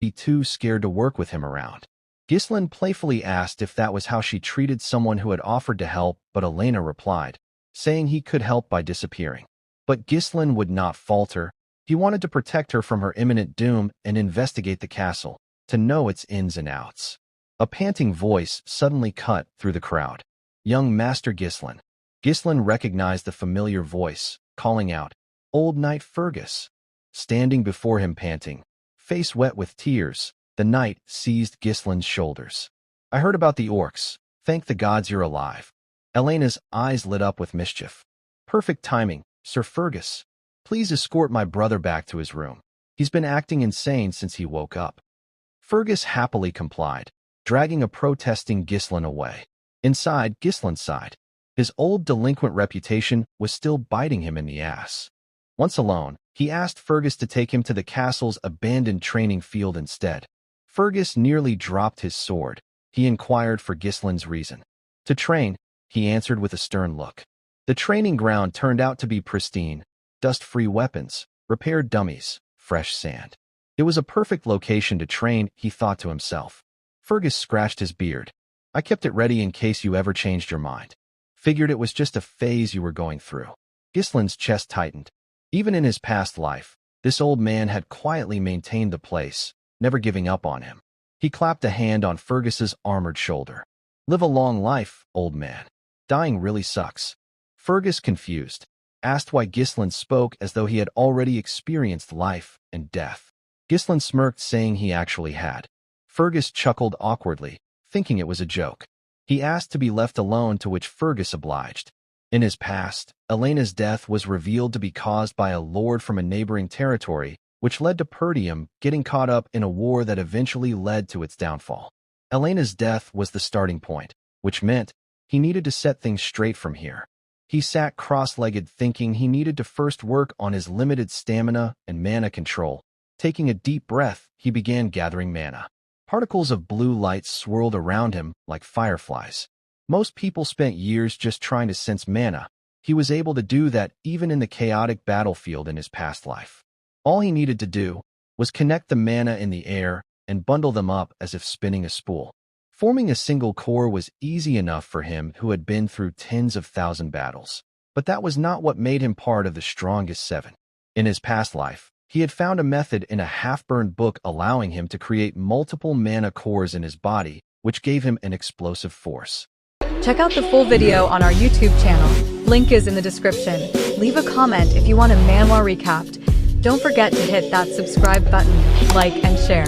be too scared to work with him around. Ghislaine playfully asked if that was how she treated someone who had offered to help, but Elena replied, saying he could help by disappearing. But Ghislaine would not falter. He wanted to protect her from her imminent doom and investigate the castle, to know its ins and outs. A panting voice suddenly cut through the crowd. Young Master Ghislaine. Ghislaine recognized the familiar voice, calling out, "Old Knight Fergus." Standing before him panting, face wet with tears, the knight seized Ghislaine's shoulders. "I heard about the orcs. Thank the gods you're alive." Elena's eyes lit up with mischief. "Perfect timing, Sir Fergus. Please escort my brother back to his room. He's been acting insane since he woke up." Fergus happily complied, dragging a protesting Ghislaine away. Inside, Ghislaine sighed. His old delinquent reputation was still biting him in the ass. Once alone, he asked Fergus to take him to the castle's abandoned training field instead. Fergus nearly dropped his sword. He inquired for Ghislaine's reason. "To train," he answered with a stern look. The training ground turned out to be pristine. Dust-free weapons, repaired dummies, fresh sand. It was a perfect location to train, he thought to himself. Fergus scratched his beard. "I kept it ready in case you ever changed your mind. Figured it was just a phase you were going through." Ghislaine's chest tightened. Even in his past life, this old man had quietly maintained the place, never giving up on him. He clapped a hand on Fergus's armored shoulder. "Live a long life, old man. Dying really sucks." Fergus, confused, asked why Ghislaine spoke as though he had already experienced life and death. Ghislaine smirked, saying he actually had. Fergus chuckled awkwardly, thinking it was a joke. He asked to be left alone, to which Fergus obliged. In his past, Elena's death was revealed to be caused by a lord from a neighboring territory, which led to Perdium getting caught up in a war that eventually led to its downfall. Elena's death was the starting point, which meant he needed to set things straight from here. He sat cross-legged, thinking he needed to first work on his limited stamina and mana control. Taking a deep breath, he began gathering mana. Particles of blue light swirled around him like fireflies. Most people spent years just trying to sense mana. He was able to do that even in the chaotic battlefield in his past life. All he needed to do was connect the mana in the air and bundle them up as if spinning a spool. Forming a single core was easy enough for him, who had been through tens of thousand battles. But that was not what made him part of the strongest seven. In his past life, he had found a method in a half-burned book allowing him to create multiple mana cores in his body, which gave him an explosive force. Check out the full video on our YouTube channel. Link is in the description. Leave a comment if you want a manhwa recapped. Don't forget to hit that subscribe button, like and share.